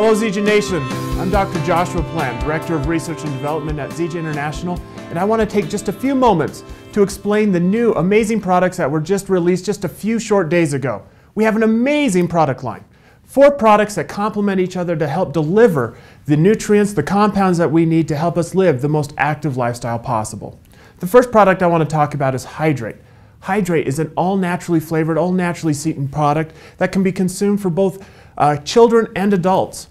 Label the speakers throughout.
Speaker 1: Hello Zija Nation, I'm Dr. Joshua Plant, Director of Research and Development at Zija International, and I want to take just a few moments to explain the new amazing products that were just released just a few short days ago. We have an amazing product line. 4 products that complement each other to help deliver the nutrients, the compounds that we need to help us live the most active lifestyle possible. The first product I want to talk about is Hydrate. Hydrate is an all-naturally flavored, all-naturally sweetened product that can be consumed for both children and adults.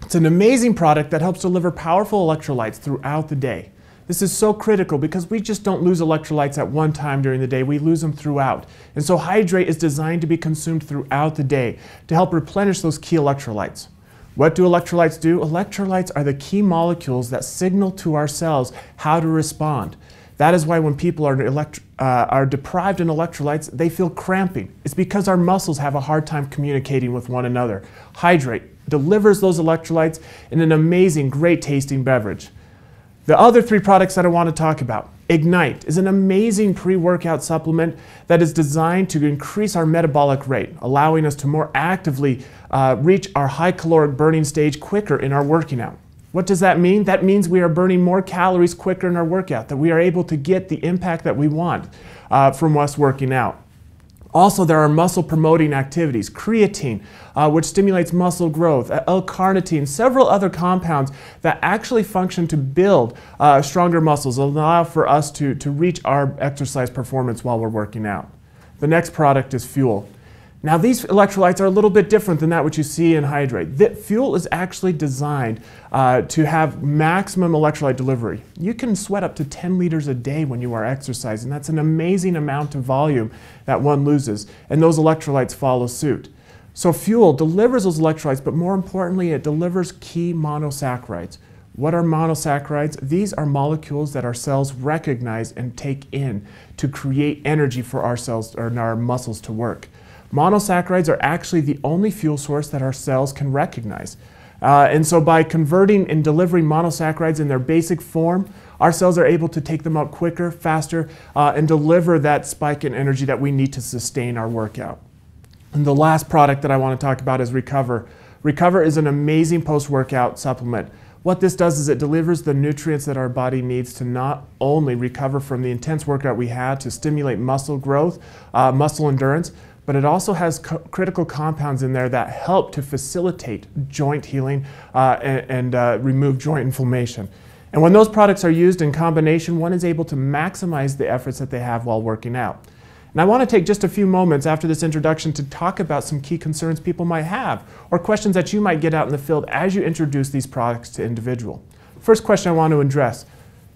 Speaker 1: It's an amazing product that helps deliver powerful electrolytes throughout the day. This is so critical because we just don't lose electrolytes at one time during the day, we lose them throughout. And so Hydrate is designed to be consumed throughout the day to help replenish those key electrolytes. What do electrolytes do? Electrolytes are the key molecules that signal to our cells how to respond. That is why when people are deprived in electrolytes, they feel cramping. It's because our muscles have a hard time communicating with one another. Hydrate delivers those electrolytes in an amazing, great tasting beverage. The other 3 products that I want to talk about. Ignite is an amazing pre-workout supplement that is designed to increase our metabolic rate, allowing us to more actively reach our high caloric burning stage quicker in our working out. What does that mean? That means we are burning more calories quicker in our workout, that we are able to get the impact that we want from us working out. Also, there are muscle promoting activities, creatine, which stimulates muscle growth, L-carnitine, several other compounds that actually function to build stronger muscles, allow for us to reach our exercise performance while we're working out. The next product is Fuel. Now these electrolytes are a little bit different than that which you see in Hydrate. Fuel is actually designed to have maximum electrolyte delivery. You can sweat up to 10 liters a day when you are exercising. That's an amazing amount of volume that one loses, and those electrolytes follow suit. So Fuel delivers those electrolytes, but more importantly, it delivers key monosaccharides. What are monosaccharides? These are molecules that our cells recognize and take in to create energy for our cells or our muscles to work. Monosaccharides are actually the only fuel source that our cells can recognize. And so by converting and delivering monosaccharides in their basic form, our cells are able to take them out quicker, faster, and deliver that spike in energy that we need to sustain our workout. And the last product that I want to talk about is Recover. Recover is an amazing post-workout supplement. What this does is it delivers the nutrients that our body needs to not only recover from the intense workout we had to stimulate muscle growth, muscle endurance, but it also has critical compounds in there that help to facilitate joint healing and remove joint inflammation. And when those products are used in combination, one is able to maximize the efforts that they have while working out. And I want to take just a few moments after this introduction to talk about some key concerns people might have or questions that you might get out in the field as you introduce these products to individual. First question I want to address,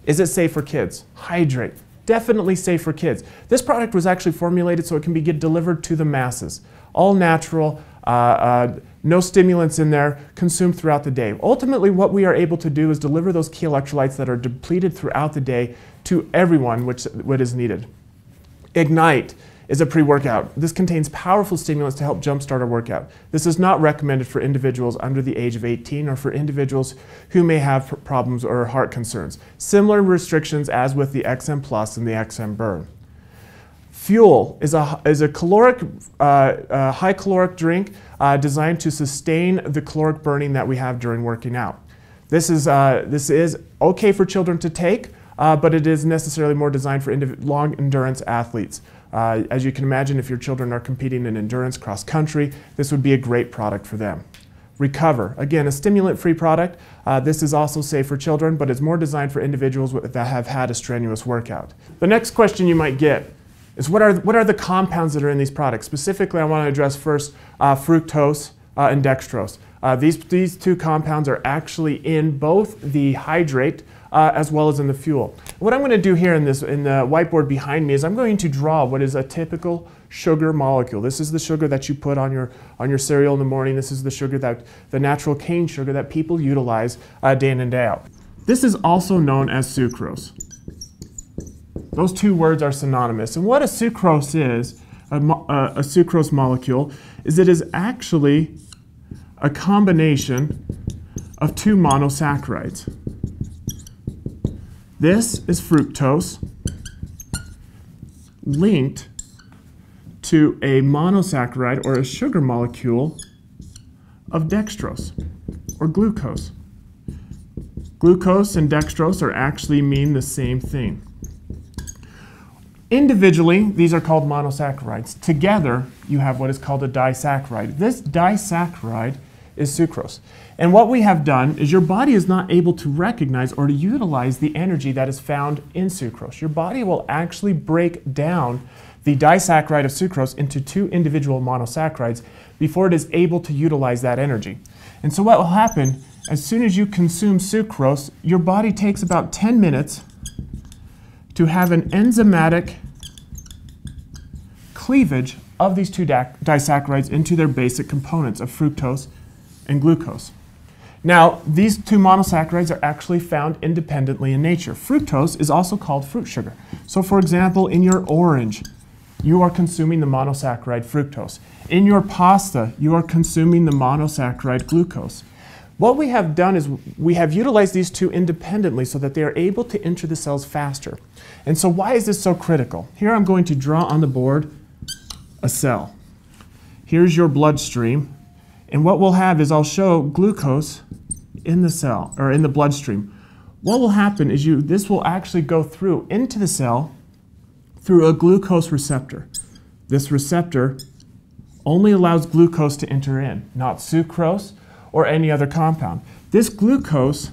Speaker 1: is it safe for kids? Hydrate. Definitely safe for kids. This product was actually formulated so it can be delivered to the masses. All natural, no stimulants in there, consumed throughout the day. Ultimately, what we are able to do is deliver those key electrolytes that are depleted throughout the day to everyone what is needed. Ignite is a pre-workout. This contains powerful stimulants to help jumpstart our workout. This is not recommended for individuals under the age of 18 or for individuals who may have problems or heart concerns. Similar restrictions as with the XM Plus and the XM Burn. Fuel is a caloric, high caloric drink designed to sustain the caloric burning that we have during working out. This is okay for children to take, but it is necessarily more designed for long endurance athletes. As you can imagine, if your children are competing in endurance cross-country, this would be a great product for them. Recover, again, a stimulant-free product. This is also safe for children, but it's more designed for individuals that have had a strenuous workout. The next question you might get is what are the compounds that are in these products? Specifically, I want to address first fructose and dextrose. These 2 compounds are actually in both the Hydrate as well as in the Fuel. What I'm going to do here in the whiteboard behind me is I'm going to draw what is a typical sugar molecule. This is the sugar that you put on your cereal in the morning. This is the sugar the natural cane sugar that people utilize day in and day out. This is also known as sucrose. Those 2 words are synonymous. And what a sucrose is, a sucrose molecule, is it is actually a combination of 2 monosaccharides. This is fructose linked to a monosaccharide or a sugar molecule of dextrose. or glucose. Glucose and dextrose are actually mean the same thing. Individually, these are called monosaccharides. Together, you have what is called a disaccharide. This disaccharide is sucrose. And what we have done is your body is not able to recognize or to utilize the energy that is found in sucrose. Your body will actually break down the disaccharide of sucrose into two individual monosaccharides before it is able to utilize that energy. And so what will happen, as soon as you consume sucrose, your body takes about 10 minutes to have an enzymatic cleavage of these two disaccharides into their basic components of fructose and glucose. Now, these two monosaccharides are actually found independently in nature. Fructose is also called fruit sugar. So for example, in your orange, you are consuming the monosaccharide fructose. In your pasta, you are consuming the monosaccharide glucose. What we have done is we have utilized these two independently so that they are able to enter the cells faster. And so why is this so critical? Here I'm going to draw on the board a cell. Here's your bloodstream. And what we'll have is I'll show glucose in the cell, or in the bloodstream. What will happen is this will actually go through into the cell through a glucose receptor. This receptor only allows glucose to enter in, not sucrose or any other compound. This glucose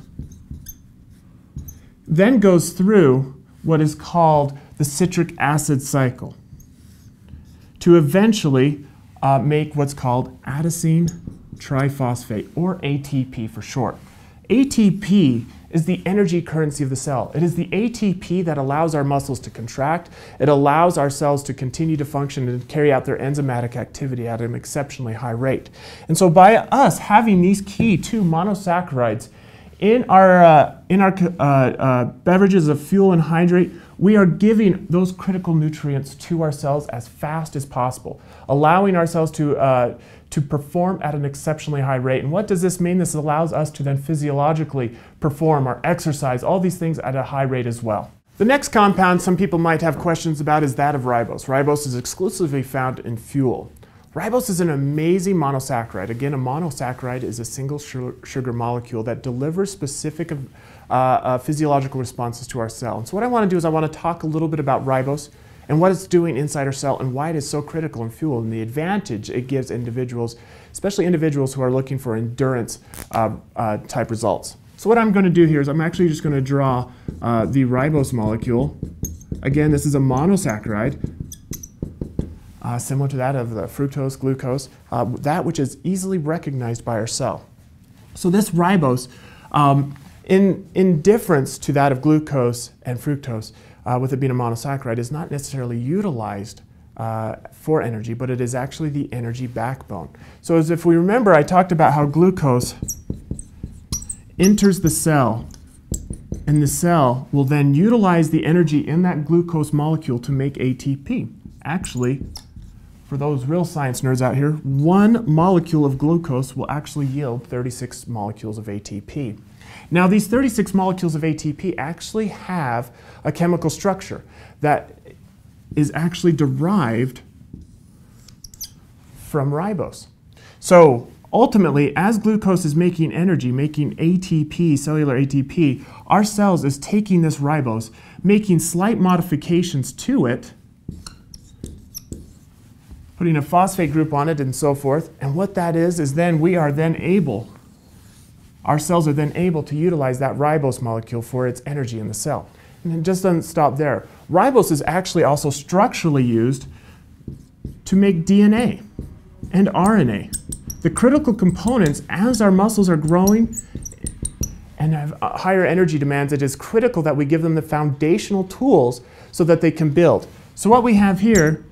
Speaker 1: then goes through what is called the citric acid cycle to eventually make what's called adenosine triphosphate, or ATP for short. ATP is the energy currency of the cell. It is the ATP that allows our muscles to contract. It allows our cells to continue to function and carry out their enzymatic activity at an exceptionally high rate. And so by us having these key two monosaccharides in our beverages of fuel and hydrate, we are giving those critical nutrients to our cells as fast as possible, allowing our cells to perform at an exceptionally high rate. And what does this mean? This allows us to then physiologically perform our exercise, all these things at a high rate as well. The next compound some people might have questions about is that of ribose. Ribose is exclusively found in fuel. Ribose is an amazing monosaccharide. Again, a monosaccharide is a single sugar molecule that delivers specific physiological responses to our cell. And so what I want to do is I want to talk a little bit about ribose and what it's doing inside our cell and why it is so critical in fuel and the advantage it gives individuals, especially individuals who are looking for endurance type results. So what I'm going to do here is I'm actually just going to draw the ribose molecule. Again, this is a monosaccharide, similar to that of the fructose, glucose, that which is easily recognized by our cell. So this ribose, in difference to that of glucose and fructose, with it being a monosaccharide, is not necessarily utilized for energy, but it is actually the energy backbone. So as if we remember, I talked about how glucose enters the cell, and the cell will then utilize the energy in that glucose molecule to make ATP. Actually, for those real science nerds out here, one molecule of glucose will actually yield 36 molecules of ATP. Now, these 36 molecules of ATP actually have a chemical structure that is actually derived from ribose. So ultimately, as glucose is making energy, making ATP, cellular ATP, our cells is taking this ribose, making slight modifications to it, putting a phosphate group on it and so forth. And what that is then we are then able, our cells are then able to utilize that ribose molecule for its energy in the cell. And it just doesn't stop there. Ribose is actually also structurally used to make DNA and RNA. The critical components, as our muscles are growing and have higher energy demands, it is critical that we give them the foundational tools so that they can build. So what we have here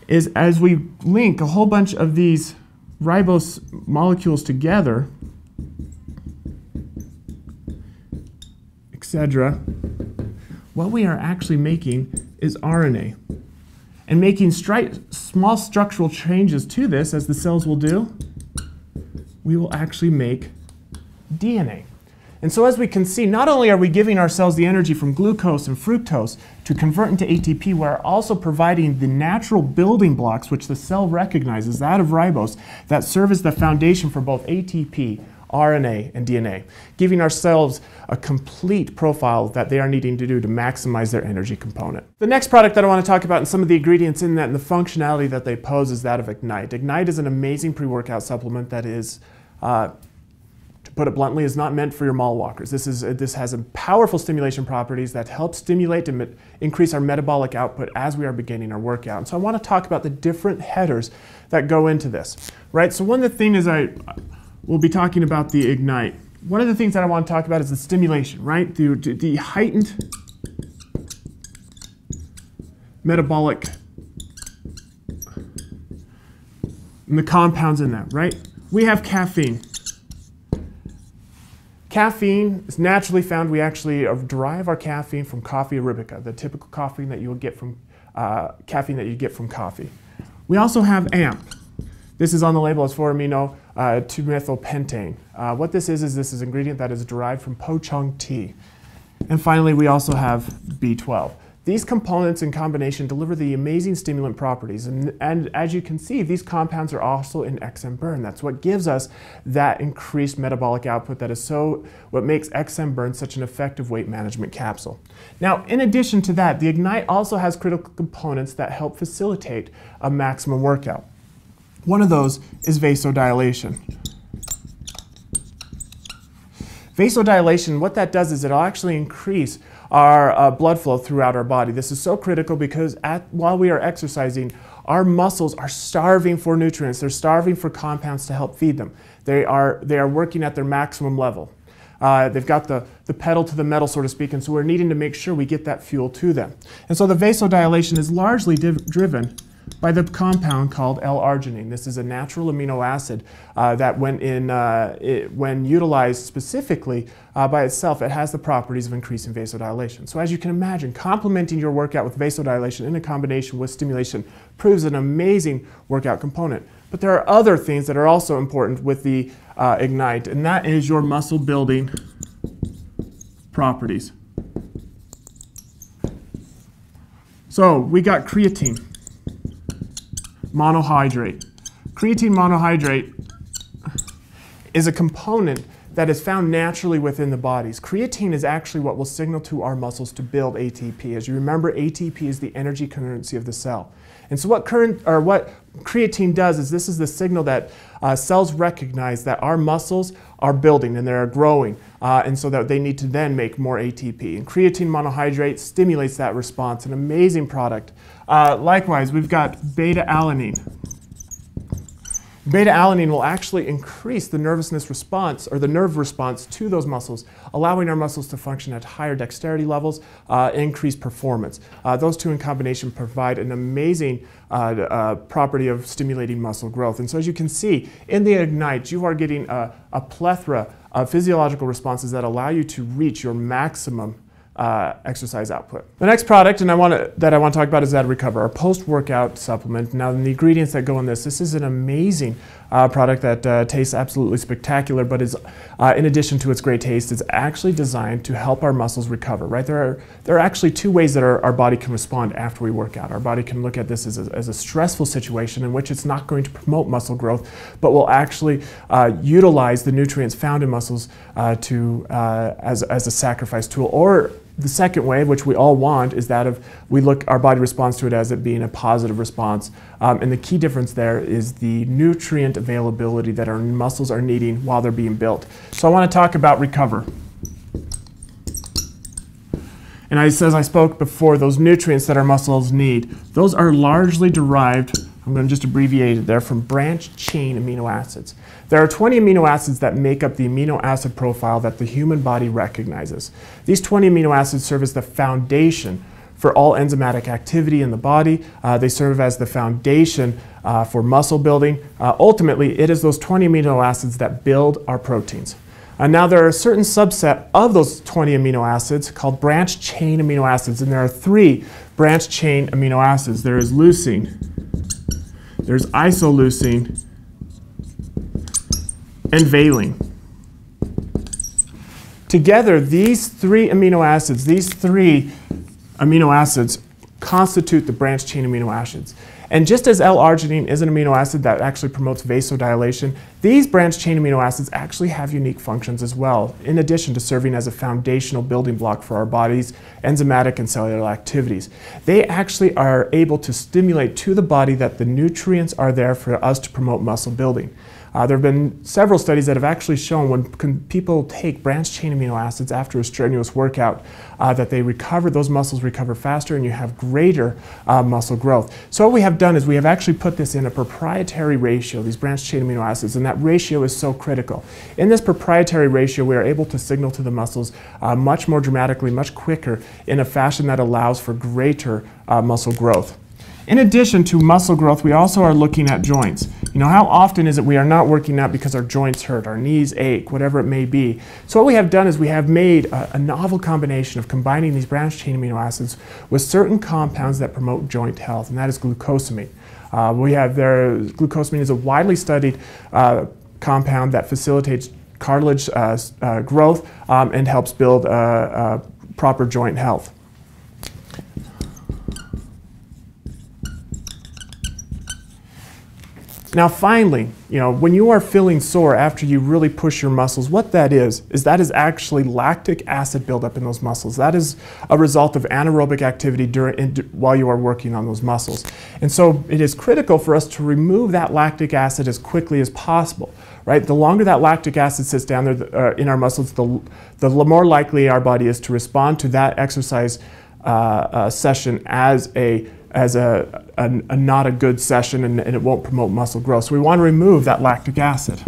Speaker 1: is, as we link a whole bunch of these ribose molecules together, etc., what we are actually making is RNA. And making small structural changes to this, as the cells will do, we will actually make DNA. And so as we can see, not only are we giving our cells the energy from glucose and fructose to convert into ATP, we're also providing the natural building blocks, which the cell recognizes, that of ribose, that serve as the foundation for both ATP, RNA, and DNA, giving our cells a complete profile that they are needing to do to maximize their energy component. The next product that I want to talk about and some of the ingredients in that and the functionality that they pose is that of Ignite. Ignite is an amazing pre-workout supplement that is, to put it bluntly, is not meant for your mall walkers. This has powerful stimulation properties that help stimulate and increase our metabolic output as we are beginning our workout. And so I want to talk about the different headers that go into this, right? So one of the things we'll be talking about the Ignite. One of the things that I want to talk about is the stimulation, right? The heightened metabolic and the compounds in that, right? We have caffeine. Caffeine is naturally found. We actually derive our caffeine from coffee arabica, the typical caffeine that you would get from coffee. We also have AMP. This is on the label as 4-amino 2-methylpentane. What this is an ingredient that is derived from pochung tea. And finally, we also have B12. These components in combination deliver the amazing stimulant properties. And as you can see, these compounds are also in XM Burn. That's what gives us that increased metabolic output that is what makes XM Burn such an effective weight management capsule. Now, in addition to that, the Ignite also has critical components that help facilitate a maximum workout. One of those is vasodilation. Vasodilation, what that does is it'll actually increase our blood flow throughout our body. This is so critical because while we are exercising, our muscles are starving for nutrients. They're starving for compounds to help feed them. They are working at their maximum level. They've got the pedal to the metal, so to speak, and so we're needing to make sure we get that fuel to them. And so the vasodilation is largely driven by the compound called L-arginine. This is a natural amino acid that when utilized specifically by itself, it has the properties of increasing vasodilation. So as you can imagine, complementing your workout with vasodilation in combination with stimulation proves an amazing workout component. But there are other things that are also important with the Ignite, and that is your muscle building properties. So we got creatine monohydrate. Creatine monohydrate is a component that is found naturally within the bodies. Creatine is actually what will signal to our muscles to build ATP. As you remember, ATP is the energy currency of the cell. And so what creatine does is this is the signal that cells recognize that our muscles are building and they're growing, and so that they need to then make more ATP. And creatine monohydrate stimulates that response, an amazing product. Likewise, we've got beta-alanine. Beta-alanine will actually increase the nervousness response, or the nerve response to those muscles, allowing our muscles to function at higher dexterity levels, increase performance. Those two in combination provide an amazing property of stimulating muscle growth. And so as you can see, in the Ignite, you are getting a plethora of physiological responses that allow you to reach your maximum exercise output. The next product that I want to talk about is that Recover, our post-workout supplement. Now, the ingredients that go in this is an amazing product that tastes absolutely spectacular, but is, in addition to its great taste, is actually designed to help our muscles recover, right? There are actually two ways that our body can respond after we work out. Our body can look at this as a stressful situation in which it's not going to promote muscle growth, but will actually utilize the nutrients found in muscles as a sacrifice tool. Or the second way, which we all want, is that of our body responds to it as it being a positive response. And the key difference there is the nutrient availability that our muscles are needing while they're being built. So I want to talk about Recover. And as I spoke before, those nutrients that our muscles need, those are largely derived, I'm going to just abbreviate it there, from branched chain amino acids. There are 20 amino acids that make up the amino acid profile that the human body recognizes. These 20 amino acids serve as the foundation for all enzymatic activity in the body. They serve as the foundation for muscle building. Ultimately, it is those 20 amino acids that build our proteins. Now, there are a certain subset of those 20 amino acids called branched chain amino acids, and there are 3 branched chain amino acids. There is leucine, there's isoleucine, and valine. Together, these 3 amino acids constitute the branched chain amino acids. And just as L-arginine is an amino acid that actually promotes vasodilation, these branched-chain amino acids actually have unique functions as well, in addition to serving as a foundational building block for our body's enzymatic and cellular activities. They actually are able to stimulate to the body that the nutrients are there for us to promote muscle building. There have been several studies that have actually shown when people take branched-chain amino acids after a strenuous workout that those muscles recover faster and you have greater muscle growth. So what we have done is we have actually put this in a proprietary ratio, these branched-chain amino acids, and that ratio is so critical. In this proprietary ratio, we are able to signal to the muscles much more dramatically, much quicker, in a fashion that allows for greater muscle growth. In addition to muscle growth, we also are looking at joints. You know, how often is it we are not working out because our joints hurt, our knees ache, whatever it may be. So what we have done is we have made a novel combination of combining these branched-chain amino acids with certain compounds that promote joint health, and that is glucosamine. Glucosamine is a widely studied compound that facilitates cartilage growth and helps build proper joint health. Now finally, you know, when you are feeling sore after you really push your muscles, what that is actually lactic acid buildup in those muscles. That is a result of anaerobic activity while you are working on those muscles. And so it is critical for us to remove that lactic acid as quickly as possible, right? The longer that lactic acid sits down there in our muscles, the more likely our body is to respond to that exercise session as not a good session, and it won't promote muscle growth. So we want to remove that lactic acid.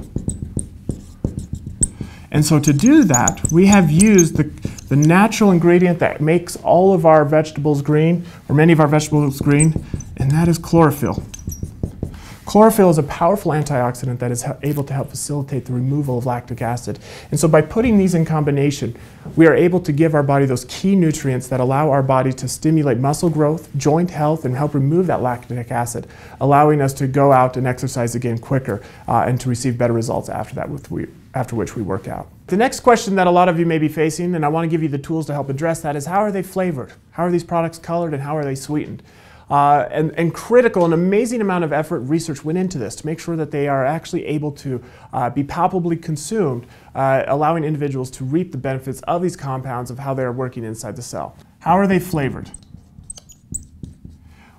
Speaker 1: And so to do that, we have used the natural ingredient that makes all of our vegetables green, or many of our vegetables green, and that is chlorophyll. Chlorophyll is a powerful antioxidant that is able to help facilitate the removal of lactic acid. And so by putting these in combination, we are able to give our body those key nutrients that allow our body to stimulate muscle growth, joint health, and help remove that lactic acid, allowing us to go out and exercise again quicker and to receive better results after which we work out. The next question that a lot of you may be facing, and I want to give you the tools to help address that, is how are they flavored? How are these products colored, and how are they sweetened? And critical, an amazing amount of effort and research went into this to make sure that they are actually able to be palpably consumed, allowing individuals to reap the benefits of these compounds of how they are working inside the cell. How are they flavored?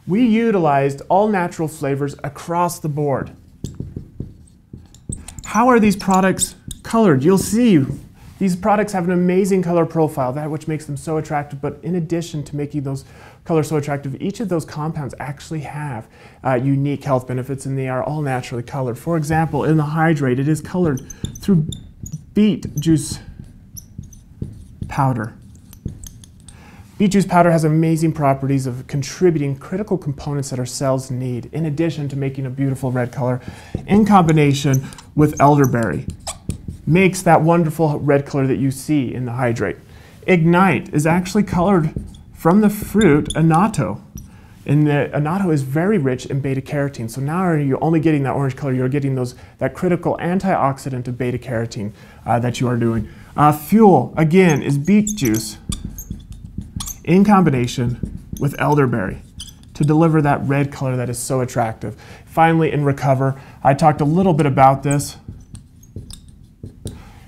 Speaker 1: We utilized all natural flavors across the board. How are these products colored? You'll see these products have an amazing color profile, that which makes them so attractive, but in addition to making those colors so attractive, each of those compounds actually have unique health benefits, and they are all naturally colored. For example, in the hydrate, it is colored through beet juice powder. Beet juice powder has amazing properties of contributing critical components that our cells need, in addition to making a beautiful red color, in combination with elderberry. Makes that wonderful red color that you see in the hydrate. Ignite is actually colored from the fruit annatto. And the annatto is very rich in beta-carotene. So now you're only getting that orange color, you're getting that critical antioxidant of beta-carotene that you are doing. Fuel, again, is beet juice in combination with elderberry to deliver that red color that is so attractive. Finally, in Recover, I talked a little bit about this,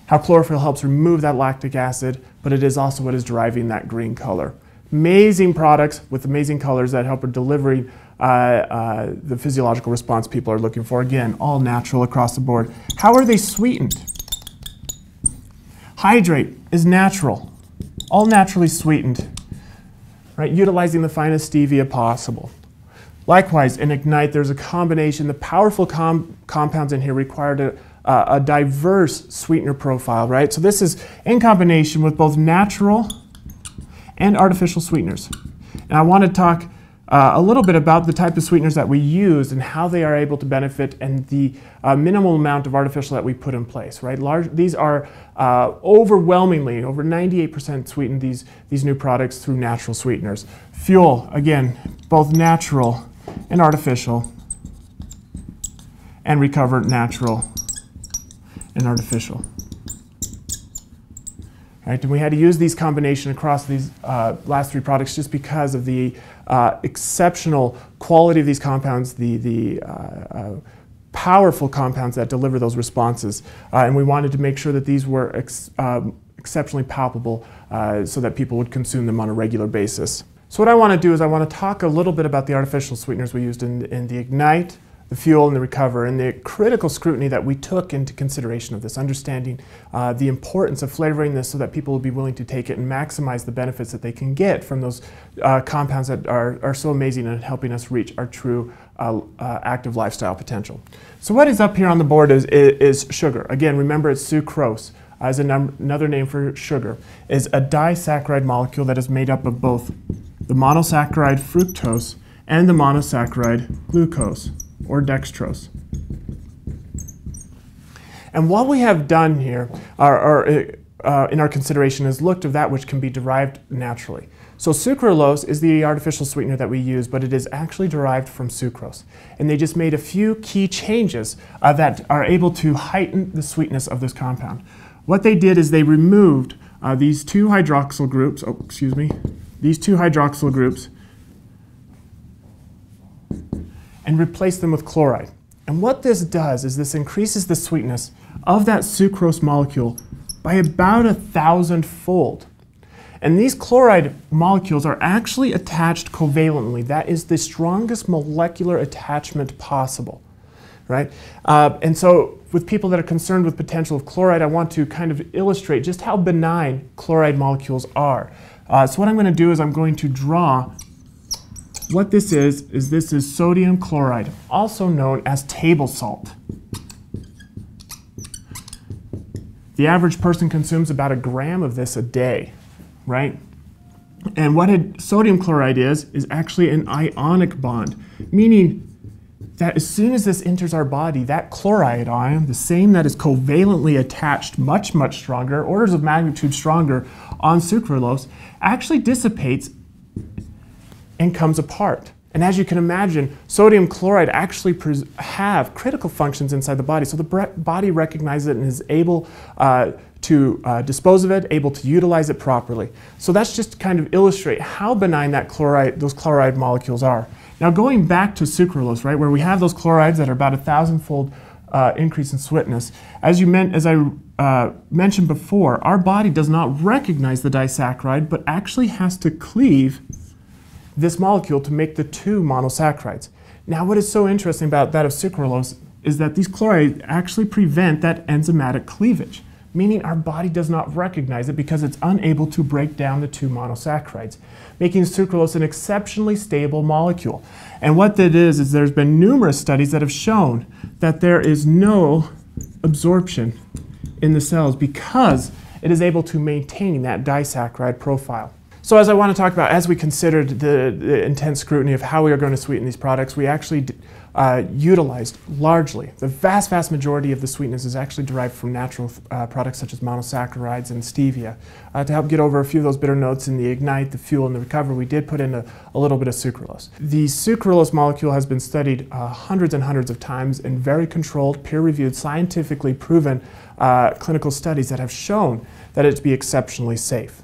Speaker 1: how chlorophyll helps remove that lactic acid, but it is also what is driving that green color. Amazing products with amazing colors that help delivering the physiological response people are looking for. Again, all natural across the board. How are they sweetened? Hydrate is natural, all naturally sweetened, right? Utilizing the finest stevia possible. Likewise, in Ignite, there's a combination. The powerful compounds in here require a diverse sweetener profile, right? So this is in combination with both natural and artificial sweeteners. And I want to talk a little bit about the type of sweeteners that we use and how they are able to benefit and the minimal amount of artificial that we put in place, right? These are overwhelmingly, over 98% sweeten these new products through natural sweeteners. Fuel, again, both natural and artificial, and Recover, natural and artificial. Right, and we had to use these combination across these last three products just because of the exceptional quality of these compounds, the powerful compounds that deliver those responses. And we wanted to make sure that these were exceptionally palpable so that people would consume them on a regular basis. So what I want to do is I want to talk a little bit about the artificial sweeteners we used in the Ignite, the Fuel, and the Recover, and the critical scrutiny that we took into consideration of this, understanding the importance of flavoring this so that people will be willing to take it and maximize the benefits that they can get from those compounds that are so amazing in helping us reach our true active lifestyle potential. So what is up here on the board is sugar. Again, remember it's sucrose, as another name for sugar, is a disaccharide molecule that is made up of both the monosaccharide fructose and the monosaccharide glucose, or dextrose. And what we have done here in our consideration is looked at that which can be derived naturally. So sucralose is the artificial sweetener that we use, but it is actually derived from sucrose. And they just made a few key changes that are able to heighten the sweetness of this compound. What they did is they removed these two hydroxyl groups, and replace them with chloride. And what this does is this increases the sweetness of that sucrose molecule by about 1,000-fold. And these chloride molecules are actually attached covalently. That is the strongest molecular attachment possible, right? And so with people that are concerned with potential of chloride, I want to kind of illustrate just how benign chloride molecules are. So what I'm going to do is I'm going to draw what this is sodium chloride, also known as table salt. The average person consumes about 1 gram of this a day, right? And what sodium chloride is actually an ionic bond, meaning that as soon as this enters our body, that chloride ion, the same that is covalently attached much, much stronger, orders of magnitude stronger on sucralose, actually dissipates and comes apart. And as you can imagine, sodium chloride actually have critical functions inside the body. So the body recognizes it and is able to dispose of it, able to utilize it properly. So that's just to kind of illustrate how benign those chloride molecules are. Now going back to sucralose, right, where we have those chlorides that are about 1,000-fold increase in sweetness, as I mentioned before, our body does not recognize the disaccharide, but actually has to cleave this molecule to make the two monosaccharides. Now what is so interesting about that of sucralose is that these chlorides actually prevent that enzymatic cleavage, meaning our body does not recognize it because it's unable to break down the two monosaccharides, making sucralose an exceptionally stable molecule. And what that is there's been numerous studies that have shown that there is no absorption in the cells because it is able to maintain that disaccharide profile. So as I want to talk about, as we considered the intense scrutiny of how we are going to sweeten these products, we actually utilized largely, the vast majority of the sweetness is actually derived from natural products such as monosaccharides and stevia. To help get over a few of those bitter notes in the Ignite, the Fuel, and the Recover, we did put in a little bit of sucralose. The sucralose molecule has been studied hundreds and hundreds of times in very controlled, peer-reviewed, scientifically proven clinical studies that have shown that it to be exceptionally safe.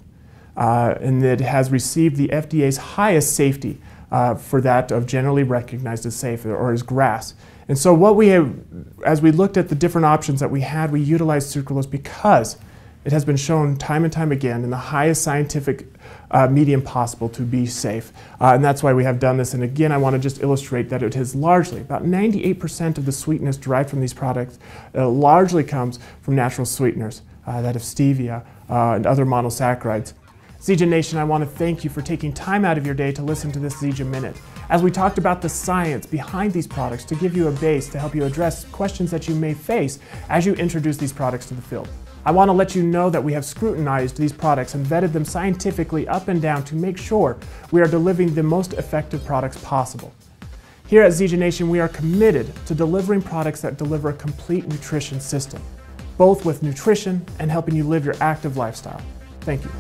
Speaker 1: And it has received the FDA's highest safety for that of generally recognized as safe, or as GRAS. And so what we have, as we looked at the different options that we had, we utilized sucralose because it has been shown time and time again in the highest scientific medium possible to be safe. And that's why we have done this. And again, I want to just illustrate that it is largely, about 98% of the sweetness derived from these products largely comes from natural sweeteners, that of stevia and other monosaccharides. Zija Nation, I want to thank you for taking time out of your day to listen to this Zija Minute. As we talked about the science behind these products to give you a base to help you address questions that you may face as you introduce these products to the field. I want to let you know that we have scrutinized these products and vetted them scientifically up and down to make sure we are delivering the most effective products possible. Here at Zija Nation, we are committed to delivering products that deliver a complete nutrition system, both with nutrition and helping you live your active lifestyle. Thank you.